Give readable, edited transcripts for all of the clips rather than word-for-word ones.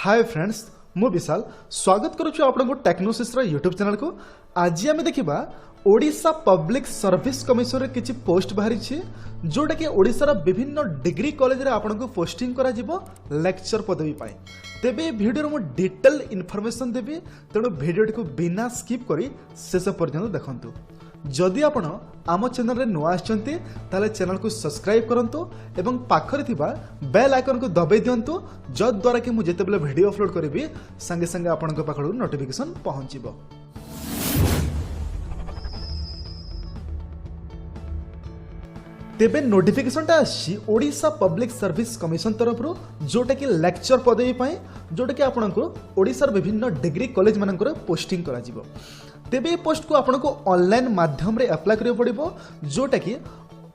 Hi friends मु विशाल स्वागत करुछु आपनको टेक्नोसिस रा यूट्यूब चैनल को। आज आम देखा ओडिशा पब्लिक सर्विस कमिशन रे किछि पोस्ट बाहरी छी जोटा कि ओडिशा रा विभिन्न डिग्री कॉलेज रे आपनको पोस्टिंग करा जिवो लेक्चर पदवी पाए। तेबे वीडियो रो डिटेल इन्फॉर्मेशन देबी, तेणु वीडियो को बिना स्किप करी शेष पर्यंत देखंतु। जदि आपण आम चैनल रे नुआ आछंती ताले चैनल को सब्सक्राइब करंतु एवं पाखरे थिबा बेल आइकन को दबाई दियंतु, जद द्वारा कि मु जेतेबेले वीडियो अपलोड करिवि संगे संगे आपनक पाखरु नोटिफिकेशन पहुंचीबो। तेबे नोटिफिकेशन टा आछि ओडिशा पब्लिक सर्विस कमिशन तरफ रो, जोटा कि लेक्चर पदवी पाए, जोटा कि आपनको ओडिशा विभिन्न डिग्री कॉलेज मानकर पोस्टिंग करा जिवो। तेबे पोस्ट को आपनको ऑनलाइन माध्यम रे अप्लाई करियो पड़िबो, जोटा कि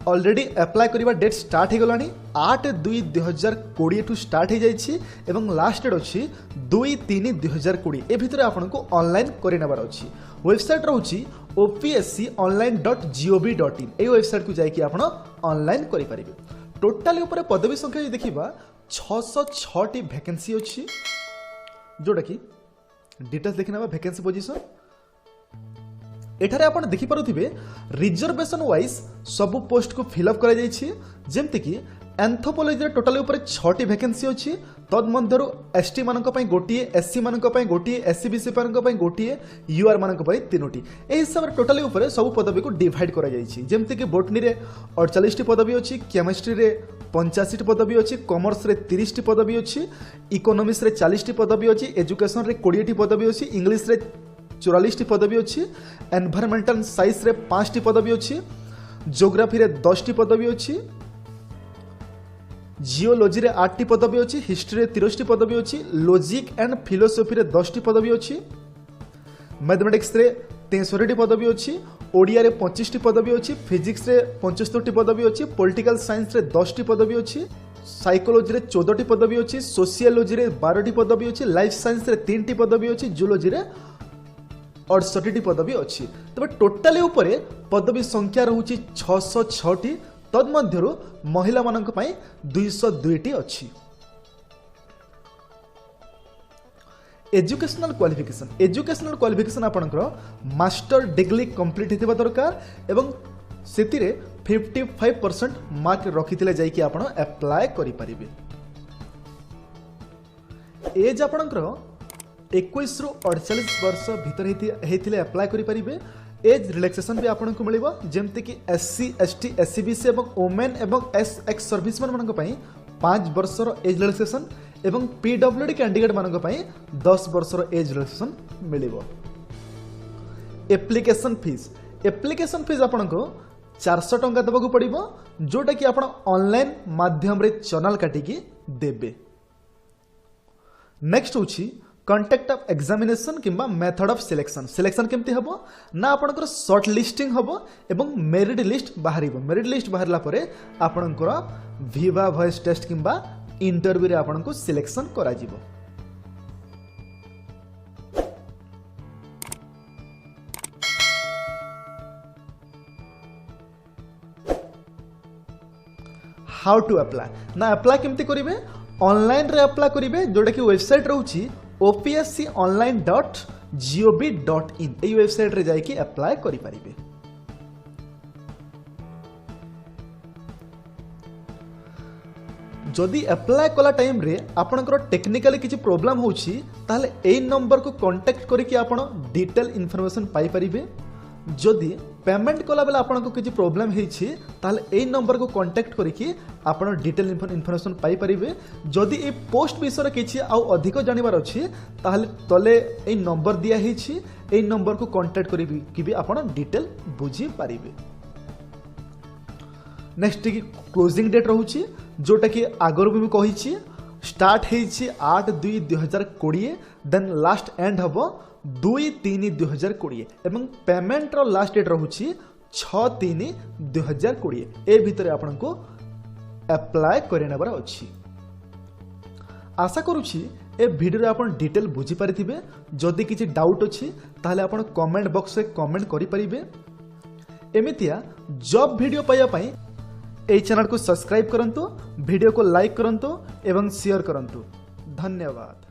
ऑलरेडी अप्लाई करिवा डेट स्टार्ट हे गलानी 8/2/2020 टू स्टार्ट हे जाइछि एवं लास्ट डेट अछि 2/3/2020। ए भितरे आपनको ऑनलाइन करि नबार अछि। वेबसाइट रहउछि OPSE online.gov.in। ए वेबसाइट को जाय कि आपण ऑनलाइन करि परिबे। टोटली ऊपर पदवी संख्या देखिबा 606 टी वैकेंसी अछि, जोटा कि डिटेल्स देखिनबा वैकेंसी पोजीशन एठारे आपण देखि पारुथिबे रिजर्वेशन वाइज सब पोस्ट को फिलअप करा जाइछि। जेमति कि एंथ्रोपोलॉजी रे टोटली ऊपर 6 टी वैकेंसी अछि, तद मध्यरु एसटी मानक पई गोटिए, एससी मानक पई गोटिए, एससी बीसी मानक पई गोटिए, यूआर मानक पई 3टी। एही हिसाब रे टोटली ऊपर सब पदवी को डिवाइड करा जाइछि। जेमति कि बोटनी रे 48 टी पदवी अछि, केमिस्ट्री रे 85 टी पदवी अछि, कॉमर्स रे 30 टी पदवी अछि, इकोनॉमिक्स रे 40 टी पदवी अछि, एजुकेशन रे 20 टी पदवी अछि, इंग्लिश रे 44 टी पदवी अच्छी, एनवायरमेंटल साइंस रे 5 टी पदवी अच्छी, ज्योग्राफी रे 10 टी पदवी अच्छी, जियोलॉजी रे 8 टी पदवी अच्छी, हिस्ट्री रे 30 टी पदवी अच्छी, लॉजिक एंड फिलोसफी रे 10 टी पदवी अच्छी, मैथमेटिक्स रे 63 टी पदवी अच्छी, ओडिया रे 25 टी पदवी अच्छी, फिजिक्स रे 75 टी पदवी अच्छी, पॉलिटिकल साइंस रे 10 टी पदवी अच्छी, साइकोलॉजी रे 14 टी पदवी अच्छी, सोशियोलॉजी रे 12 टी पदवी अच्छी, लाइफ साइंस रे 3 टी पदवी अच्छी, जूलॉजी रे 68 टी पदवी अच्छी। तबे टोटली उपरे पदवी संख्या रहउची 606 टी, तद मध्यरु महिला मानक पई 202 टी अच्छी। एजुकेशनल क्वालिफिकेशन आपनकर मास्टर डिग्री कंप्लीट हेतिबा दरकार एवं सेतिरे 55% मार्क रखिथिले जाय कि आपण अप्लाई करि परिबे। एज आपनकर 21 रु 48 वर्ष भीतर हेतिले अप्लाई करि परिबे। एज रिलैक्सेशन भी आपनको मिलिबो, जेमति कि SC ST SC BC एवं वुमेन एवं एक्स सर्विसमैन मानक पई 5 वर्षर एज रिलैक्सेशन एवं PWD कैंडिडेट मानक पई 10 वर्षर एज रिलैक्सेशन मिलिबो। एप्लिकेशन फीस आपनको 400 टंका देबाकू पड़िबो, जोटा कि आपण ऑनलाइन माध्यम रे चैनल काटिकी देबे। नेक्स्ट होची कंटेक्ट ऑफ एग्जामिनेशन किंबा मेथड ऑफ सिलेक्शन केमती हबो ना आपनकर शॉर्ट लिस्टिंग हबो एवं मेरिट लिस्ट बाहरिबो। मेरिट लिस्ट बाहरला परे आपनकर विवा वॉइस टेस्ट किंबा इंटरव्यू रे आपनको सिलेक्शन करा जिवो। हाउ टू अप्लाई ना अप्लाई केमती करिवे, ऑनलाइन रे अप्लाई करिवे, जोटा कि वेबसाइट रहउची OPSE online.gov.in। ए वेबसाइट रे जाय कि अप्लाई करि परिबे। जदि अप्लाई कला टाइम रे आपनकर टेक्निकली किछि प्रॉब्लम होछि ताले एई नंबर को कांटेक्ट करि कि आपण डिटेल इन्फॉर्मेशन पाई परिबे। जदि पेमेंट कला बेला आपनको किछि प्रॉब्लम हेछि ताले एई नंबर को कांटेक्ट करि कि आपण डिटेल इन्फॉर्मेशन पाई परिबे। जदि ए पोस्ट विषय किछि आ अधिक जानिबार अछि ताले तले एई नंबर दिया हेछि, एई नंबर को कांटेक्ट करि कि भी आपण डिटेल बुझी परिबे। नेक्स्ट की क्लोजिंग डेट रहउछि, जोटा कि आगर भी कहिछि स्टार्ट हेछि 8/2/2020, देन लास्ट एंड हबो 2/3/2020 एवं पेमेंट रो लास्ट डेट रहउछि 6/3/2020। ए भितरे आपनको अप्लाई करि नबार अछि। आशा करूछि ए वीडियो रे आपण डिटेल बुझी पारिथिबे। जदि किछि डाउट अछि ताले आपण कमेंट बॉक्स रे कमेंट करि परिबे। एमितिया जॉब वीडियो पाया पई এই চ্যানেল को सब्सक्राइब करंतु, वीडियो को लाइक करंतु एवं शेयर करंतु। धन्यवाद।